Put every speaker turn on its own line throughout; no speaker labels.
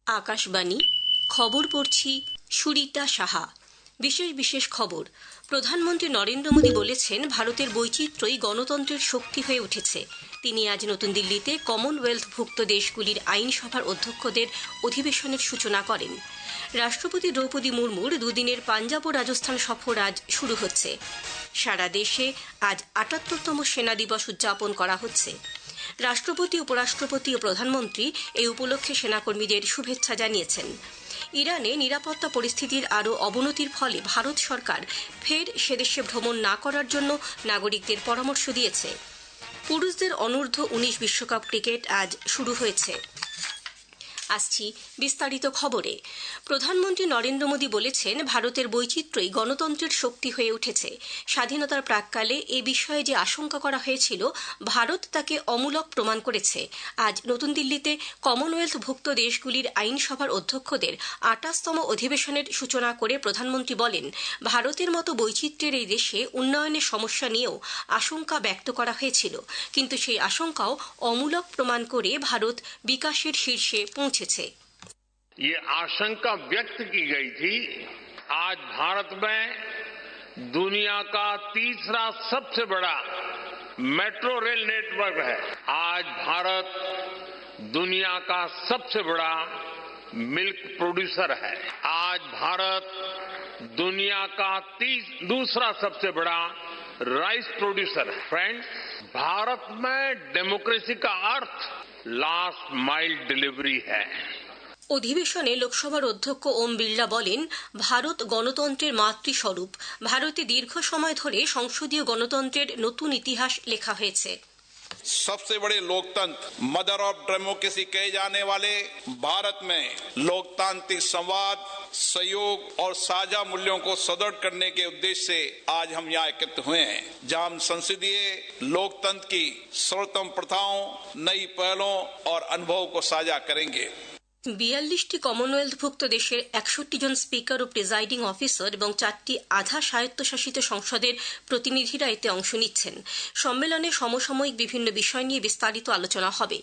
আকাশবাণী খবর পড়ছি সুরিতা সাহা। বিশেষ খবর। প্রধানমন্ত্রী নরেন্দ্র মোদী বলেছেন, ভারতের বৈচিত্র্যই গণতন্ত্রের শক্তি হয়ে উঠেছে। তিনি আজ নতুন দিল্লিতে কমনওয়েলথভুক্ত দেশগুলির আইনসভার অধ্যক্ষদের অধিবেশনের সূচনা করেন। রাষ্ট্রপতি দ্রৌপদী মুর্মুর দুদিনের পাঞ্জাব ও রাজস্থান সফর আজ শুরু হচ্ছে। সারা দেশে আজ ৭৮তম সেনা দিবস উদযাপন করা হচ্ছে। রাষ্ট্রপতি, উপরাষ্ট্রপতি ও প্রধানমন্ত্রী এই উপলক্ষে সেনাকর্মীদের শুভেচ্ছা জানিয়েছেন। ইরানে নিরাপত্তা পরিস্থিতির আরও অবনতির ফলে ভারত সরকার ফের সেদেশে ভ্রমণ না করার জন্য নাগরিকদের পরামর্শ দিয়েছে। পুরুষদের অনূর্ধ্ব ১৯ বিশ্বকাপ ক্রিকেট আজ শুরু হয়েছে। আসছি বিস্তারিত খবরে। প্রধানমন্ত্রী নরেন্দ্র মোদী বলেছেন, ভারতের বৈচিত্র্যই গণতন্ত্রের শক্তি হয়ে উঠেছে। স্বাধীনতার প্রাক্কালে এ বিষয়ে যে আশঙ্কা করা হয়েছিল, ভারত তাকে অমূলক প্রমাণ করেছে। আজ নতুন দিল্লিতে কমনওয়েলথভুক্ত দেশগুলির আইনসভার অধ্যক্ষদের ২৮তম অধিবেশনের সূচনা করে প্রধানমন্ত্রী বলেন, ভারতের মতো বৈচিত্র্যের এই দেশে উন্নয়নের সমস্যা নিয়েও আশঙ্কা ব্যক্ত করা হয়েছিল, কিন্তু সেই আশঙ্কাও অমূলক প্রমাণ করে ভারত বিকাশের শীর্ষে পৌঁছেছে।
ये आशंका व्यक्त की गई थी। आज भारत में दुनिया का तीसरा सबसे बड़ा मेट्रो रेल नेटवर्क है। आज भारत दुनिया का सबसे बड़ा मिल्क प्रोड्यूसर है। आज भारत दुनिया का दूसरा सबसे बड़ा राइस प्रोड्यूसर है। फ्रेंड्स, भारत में डेमोक्रेसी का अर्थ लास्ट माइल डिलीवरी है।
অধিবেশনে লোকসভার অধ্যক্ষ ওম বিড়লা বলেন, ভারত গণতন্ত্রের মাতৃস্বরূপ। ভারতে দীর্ঘ সময় ধরে সংসদীয় গণতন্ত্রের নতুন ইতিহাস লেখা হয়েছে।
सबसे बड़े लोकतंत्र, मदर ऑफ डेमोक्रेसी कहे जाने वाले भारत में लोकतांत्रिक संवाद, सहयोग और साझा मूल्यों को सुदृढ़ करने के उद्देश्य से आज हम यहाँ एकत्रित हुए हैं, जहाँ हम संसदीय लोकतंत्र की सर्वोत्तम प्रथाओं, नई पहलों और अनुभव को साझा करेंगे।
৪২টি কমনওয়েলথভুক্ত দেশের ৬১ জন স্পিকার ও প্রিজাইডিং অফিসার এবং ৪টি আধা স্বায়ত্তশাসিত সংসদের প্রতিনিধিরা এতে অংশ নিচ্ছেন। সম্মেলনে সমসাময়িক বিভিন্ন বিষয় নিয়ে বিস্তারিত আলোচনা হবে।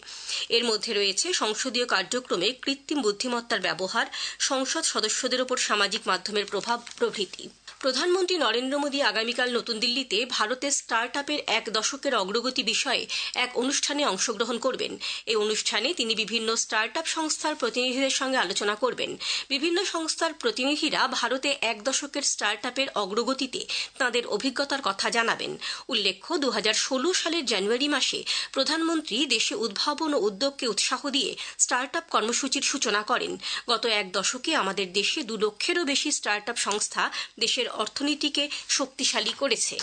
এর মধ্যে রয়েছে সংসদীয় কার্যক্রমে কৃত্রিম বুদ্ধিমত্তার ব্যবহার, সংসদ সদস্যদের ওপর সামাজিক মাধ্যমের প্রভাব প্রভৃতি। প্রধানমন্ত্রী নরেন্দ্র মোদী আগামীকাল নতুন দিল্লিতে ভারতের স্টার্ট আপের এক দশকের অগ্রগতি বিষয়ে এক অনুষ্ঠানে অংশগ্রহণ করবেন। এই অনুষ্ঠানে তিনি বিভিন্ন স্টার্ট আপ সংস্থার প্রতিনিধিদের সঙ্গে আলোচনা করবেন। বিভিন্ন সংস্থার প্রতিনিধিরা ভারতে এক দশকের স্টার্ট আপের অগ্রগতিতে তাঁদের অভিজ্ঞতার কথা জানাবেন। উল্লেখ্য, ২০১৬ সালের জানুয়ারি মাসে প্রধানমন্ত্রী দেশে উদ্ভাবন ও উদ্যোগকে উৎসাহ দিয়ে স্টার্ট আপ কর্মসূচির সূচনা করেন। গত এক দশকে আমাদের দেশে ২ লক্ষেরও বেশি স্টার্ট আপ সংস্থা দেশের অর্থনীতিকে শক্তিশালী করেছে।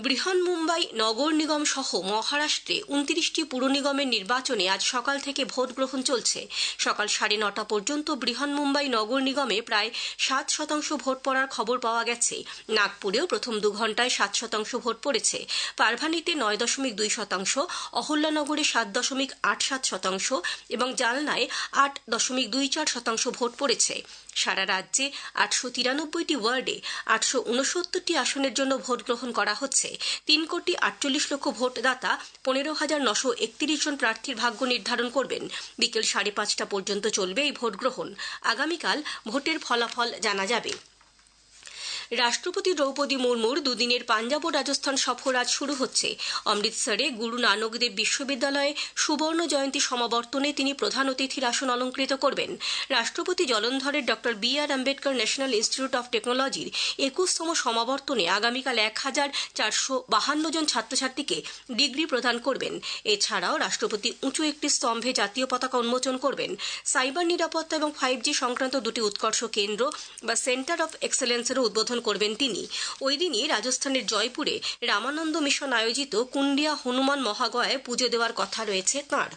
বৃহন্মুম্বাই নগর নিগম সহ মহারাষ্ট্রে ২৯টি পুর নিগমের নির্বাচনে আজ সকাল থেকে ভোট গ্রহণ চলছে। সকাল ৯:৩০ পর্যন্ত বৃহন্মুম্বাই নগর নিগমে প্রায় ৭% ভোট পড়ার খবর পাওয়া গেছে। নাগপুরেও প্রথম ২ ঘণ্টায় ৭% ভোট পড়েছে। পারভানিতে ৯.২%, অহল্যানগরে ৭.৮৭% এবং জালনায় ৮.২৪% ভোট পড়েছে। সারা রাজ্যে ৮৯৩টি ওয়ার্ডে ৮৬৯টি আসনের জন্য ভোট গ্রহণ করা হচ্ছে। ৩,৪৮,০০,০০০ ভোটদাতা ১৫,৯৩১ জন প্রার্থীর ভাগ্য নির্ধারণ করবেন। বিকেল ৫:৩০ পর্যন্ত চলবে এই ভোট গ্রহণ। আগামীকাল ভোটের ফলাফল জানা যাবে। রাষ্ট্রপতি দ্রৌপদী মুর্মুর দুদিনের পাঞ্জাব ও রাজস্থান সফর আজ শুরু হচ্ছে। অমৃতসরে গুরু নানক দেব বিশ্ববিদ্যালয়ে সুবর্ণ জয়ন্তী সমাবর্তনে তিনি প্রধান অতিথির আসন অলঙ্কৃত করবেন। রাষ্ট্রপতি জলন্ধরের doctor B R. Ambedkar national institute of টেকনোলজির ২১তম সমাবর্তনে আগামীকাল ১,৪৫২ জন ছাত্রছাত্রীকে ডিগ্রি প্রদান করবেন। এছাড়াও রাষ্ট্রপতি উঁচু একটি স্তম্ভে জাতীয় পতাকা উন্মোচন করবেন। সাইবার নিরাপত্তা এবং 5G সংক্রান্ত 2টি উৎকর্ষ কেন্দ্র বা সেন্টার অফ এক্সেলেন্সেরও উদ্বোধন করবেন তিনি। ওই দিনই রাজস্থানের জয়পুরে রামানন্দ মিশন আয়োজিত কুন্ডিয়া হনুমান মহাগয়ায় পুজো দেওয়ার কথা রয়েছে তাঁর।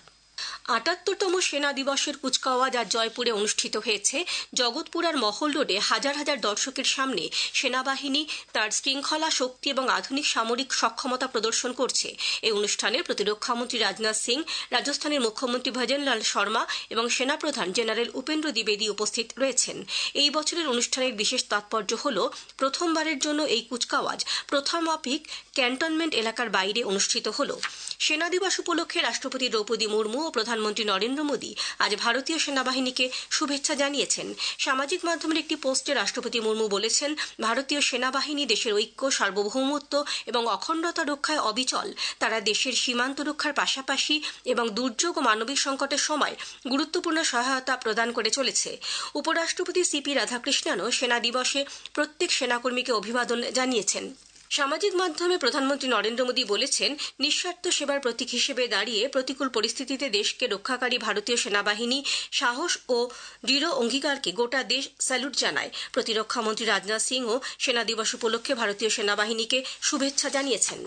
৭৮তম সেনা দিবসের কুচকাওয়াজ আজ জয়পুরে অনুষ্ঠিত হয়েছে। জগৎপুর আর মহল রোডে হাজার হাজার দর্শকের সামনে সেনাবাহিনী তার শৃঙ্খলা, শক্তি এবং আধুনিক সামরিক সক্ষমতা প্রদর্শন করছে। এই অনুষ্ঠানে প্রতিরক্ষামন্ত্রী রাজনাথ সিং, রাজস্থানের মুখ্যমন্ত্রী ভজনলাল শর্মা এবং সেনাপ্রধান জেনারেল উপেন্দ্র দ্বিবেদী উপস্থিত রয়েছেন। এই বছরের অনুষ্ঠানের বিশেষ তাৎপর্য হল, প্রথমবারের জন্য এই কুচকাওয়াজ প্রথামাফিক ক্যান্টনমেন্ট এলাকার বাইরে অনুষ্ঠিত হল। সেনা দিবস উপলক্ষে রাষ্ট্রপতি দ্রৌপদী মুর্মু ও প্রধানমন্ত্রী নরেন্দ্র মোদী আজ ভারতীয় সেনাবাহিনীকে শুভেচ্ছা জানিয়েছেন। সামাজিক মাধ্যমের একটি পোস্টে রাষ্ট্রপতি মুর্মু বলেছেন, ভারতীয় সেনাবাহিনী দেশের ঐক্য, সার্বভৌমত্ব এবং অখণ্ডতা রক্ষায় অবিচল। তারা দেশের সীমান্ত রক্ষার পাশাপাশি এবং দুর্যোগ ও মানবিক সংকটের সময় গুরুত্বপূর্ণ সহায়তা প্রদান করে চলেছে। উপরাষ্ট্রপতি সিপি রাধাকৃষ্ণনও সেনা দিবসে প্রত্যেক সেনাকর্মীকে অভিবাদন জানিয়েছেন। সামাজিক মাধ্যমে প্রধানমন্ত্রী নরেন্দ্র মোদী বলেছেন, নিঃস্বার্থ সেবার প্রতীক হিসেবে দাঁড়িয়ে প্রতিকূল পরিস্থিতিতে দেশকে রক্ষাকারী ভারতীয় সেনাবাহিনী সাহস ও দৃঢ় অঙ্গীকারকে গোটা দেশ স্যালুট জানায়। প্রতিরক্ষা মন্ত্রী রাজনাথ সিংও সেনা দিবস উপলক্ষে ভারতীয় সেনাবাহিনীকে শুভেচ্ছা জানিয়েছেন।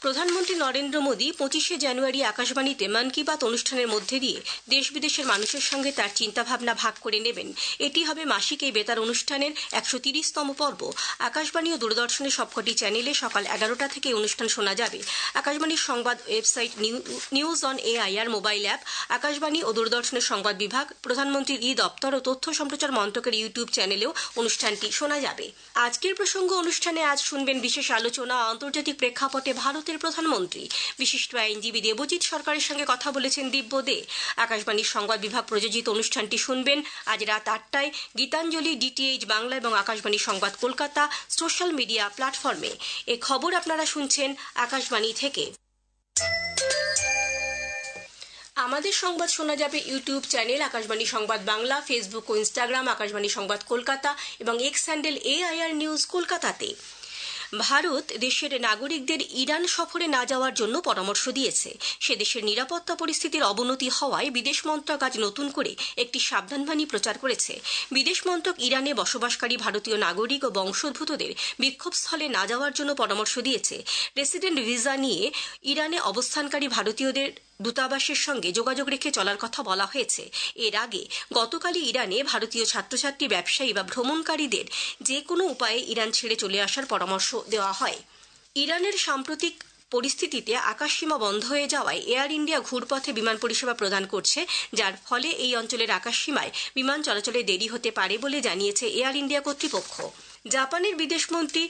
প্রধানমন্ত্রী নরেন্দ্র মোদী 25শে জানুয়ারি আকাশবাণীতে মন কি বাত অনুষ্ঠানের মধ্যে দিয়ে দেশ বিদেশের মানুষের সঙ্গে তার চিন্তাভাবনা ভাগ করে নেবেন। এটি হবে মাসিক এই বেতার অনুষ্ঠানের 130তম পর্ব। আকাশবাণী ও দূরদর্শনের সবকটি চ্যানেলে সকাল 11টা থেকে অনুষ্ঠান শোনা যাবে। আকাশবাণীর সংবাদ website news on AIR mobile app, Akashvani ও দূরদর্শনের সংবাদ বিভাগ, প্রধানমন্ত্রীর দপ্তর ও তথ্য সম্প্রচার মন্ত্রকের ইউটিউব চ্যানেলেও অনুষ্ঠানটি শোনা যাবে। আজকের প্রসঙ্গ অনুষ্ঠানে আজ শুনবেন বিশেষ আলোচনা, আন্তর্জাতিক প্রেক্ষাপটে ভারতের প্রধানমন্ত্রী। বিশিষ্ট আইনজীবী দেবজিৎ সরকারের সঙ্গে কথা বলেছেন দিব্য দে। আকাশবাণীর সংবাদ বিভাগ প্রযোজিত অনুষ্ঠানটি শুনবেন আজ রাত 8টায় গীতাঞ্জলি, ডিটিএইচ বাংলা এবং আকাশবাণী সংবাদ কলকাতা সোশ্যাল মিডিয়া প্ল্যাটফর্মে। এ খবর আপনারা শুনছেন আকাশবাণী থেকে। আমাদের সংবাদ শোনা যাবে ইউটিউব চ্যানেল আকাশবাণী সংবাদ বাংলা, ফেসবুক ও ইনস্টাগ্রাম আকাশবাণী সংবাদ কলকাতা এবং এক্স হ্যান্ডেল এআইআর নিউজ কলকাতাতে। ভারত দেশের নাগরিকদের ইরান সফরে না যাওয়ার জন্য পরামর্শ দিয়েছে। সে দেশের নিরাপত্তা পরিস্থিতির অবনতি হওয়ায় বিদেশ মন্ত্রক আজ নতুন করে একটি সাবধানবাণী প্রচার করেছে। বিদেশ মন্ত্রক ইরানে বসবাসকারী ভারতীয় নাগরিক ও বংশোদ্ভূতদের বিক্ষোভস্থলে না যাওয়ার জন্য পরামর্শ দিয়েছে। রেসিডেন্ট ভিসা নিয়ে ইরানে অবস্থানকারী ভারতীয়দের দূতাবাসের সঙ্গে যোগাযোগ রেখে চলার কথা বলা হয়েছে। এর আগে গতকালই ইরানে ভারতীয় ছাত্রছাত্রী, ব্যবসায়ী বা ভ্রমণকারীদের যে কোনো উপায়ে ইরান ছেড়ে চলে আসার পরামর্শ দেওয়া হয়। ইরানের সাম্প্রতিক পরিস্থিতিতে আকাশসীমা বন্ধ হয়ে যাওয়ায় এয়ার ইন্ডিয়া ঘুরপথে বিমান পরিষেবা প্রদান করছে, যার ফলে এই অঞ্চলের আকাশসীমায় বিমান চলাচলে দেরি হতে পারে বলে জানিয়েছে এয়ার ইন্ডিয়া কর্তৃপক্ষ। জাপানের বিদেশমন্ত্রী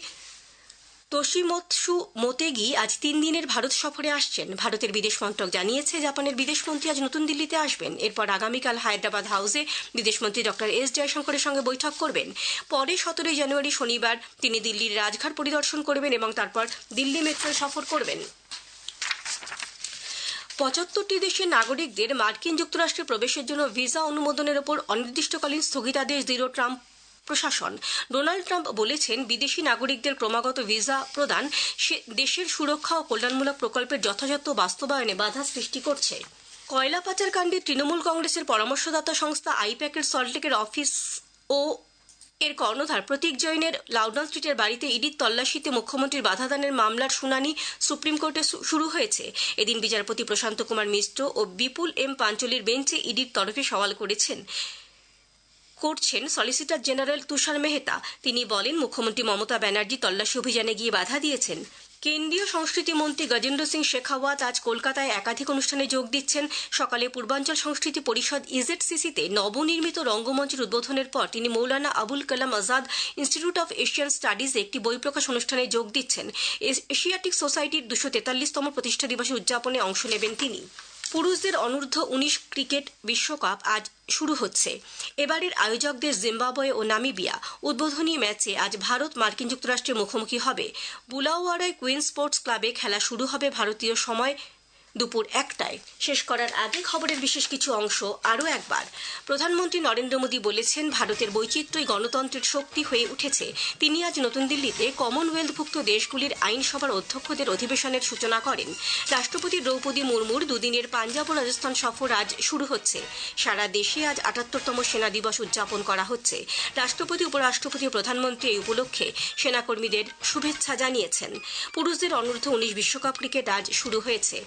তোশিমৎসু মোতেগি আজ 3 দিনের ভারত সফরে আসছেন। ভারতের বিদেশ মন্ত্রক জানিয়েছে, জাপানের বিদেশমন্ত্রী আজ নতুন দিল্লিতে আসবেন। এরপর আগামীকাল হায়দ্রাবাদ হাউসে বিদেশমন্ত্রী ডক্টর এস জয়শঙ্করের সঙ্গে বৈঠক করবেন। পরে 17 জানুয়ারি শনিবার তিনি দিল্লির রাজঘাট পরিদর্শন করবেন এবং তারপর দিল্লি মেট্রো সফর করবেন। 75টি দেশের নাগরিকদের মার্কিন যুক্তরাষ্ট্রে প্রবেশের জন্য ভিসা অনুমোদনের ওপর অনির্দিষ্টকালীন স্থগিতাদেশ দিল ট্রাম্প প্রশাসন। ডোনাল্ড ট্রাম্প বলেছেন, বিদেশি নাগরিকদের ক্রমাগত ভিসা প্রদান দেশের সুরক্ষা ও কল্যাণমূলক প্রকল্পের যথাযথ বাস্তবায়নে বাধা সৃষ্টি করছে। কয়লা পাচার কাণ্ডে তৃণমূল কংগ্রেসের পরামর্শদাতা সংস্থা আইপ্যাকের সল্টলেকের অফিস ও এর কর্ণধার প্রতীক জৈনের লাউডন স্ট্রিটের বাড়িতে ইডির তল্লাশিতে মুখ্যমন্ত্রীর বাধাদানের মামলার শুনানি সুপ্রিম কোর্টে শুরু হয়েছে। এদিন বিচারপতি প্রশান্ত কুমার মিশ্র ও বিপুল এম পাঞ্চলির বেঞ্চে ইডির তরফে সওয়াল করছেন সলিসিটর জেনারেল তুষার মেহতা। তিনি বলেন, মুখ্যমন্ত্রী মমতা ব্যানার্জি তল্লাশি অভিযানে গিয়ে বাধা দিয়েছেন। কেন্দ্রীয় সংস্কৃতি মন্ত্রী গজেন্দ্র সিং শেখাওয়াত আজ কলকাতায় একাধিক অনুষ্ঠানে যোগ দিচ্ছেন। সকালে পূর্বাঞ্চল সংস্কৃতি পরিষদ ইজেডসিসিতে নবনির্মিত রঙ্গমঞ্চের উদ্বোধনের পর তিনি Maulana Abul Kalam Azad institute of Asian স্টাডিজে একটি বই প্রকাশ অনুষ্ঠানে যোগ দিচ্ছেন। এশিয়াটিক সোসাইটির 243তম প্রতিষ্ঠা দিবসে উদযাপনে অংশ নেবেন তিনি। পুরুষদের অনূর্ধ্ব 19 ক্রিকেট বিশ্বকাপ আজ শুরু হচ্ছে। এবারের আয়োজকদের জিম্বাবুয়ে ও নামিবিয়া। উদ্বোধনী ম্যাচে আজ ভারত মার্কিন যুক্তরাষ্ট্রের মুখোমুখি হবে। বুলাওয়ারায় কুইন স্পোর্টস ক্লাবে খেলা শুরু হবে ভারতীয় সময় দুপুর 1টায়। শেষ করার আগে খবরের বিশেষ কিছু অংশ আরও একবার। প্রধানমন্ত্রী নরেন্দ্র মোদী বলেছেন, ভারতের বৈচিত্র্যই গণতন্ত্রের শক্তি হয়ে উঠেছে। তিনি আজ নতুন দিল্লিতে কমনওয়েলথভুক্ত দেশগুলির আইনসভার অধ্যক্ষদের অধিবেশনের সূচনা করেন। রাষ্ট্রপতি দ্রৌপদী মুর্মুর দুদিনের পাঞ্জাব ও রাজস্থান সফর আজ শুরু হচ্ছে। সারা দেশে আজ 78তম সেনা দিবস উদযাপন করা হচ্ছে। রাষ্ট্রপতি, উপরাষ্ট্রপতি ও প্রধানমন্ত্রী এই উপলক্ষে সেনাকর্মীদের শুভেচ্ছা জানিয়েছেন। পুরুষদের অনূর্ধ্ব 19 বিশ্বকাপ ক্রিকেট আজ শুরু হয়েছে।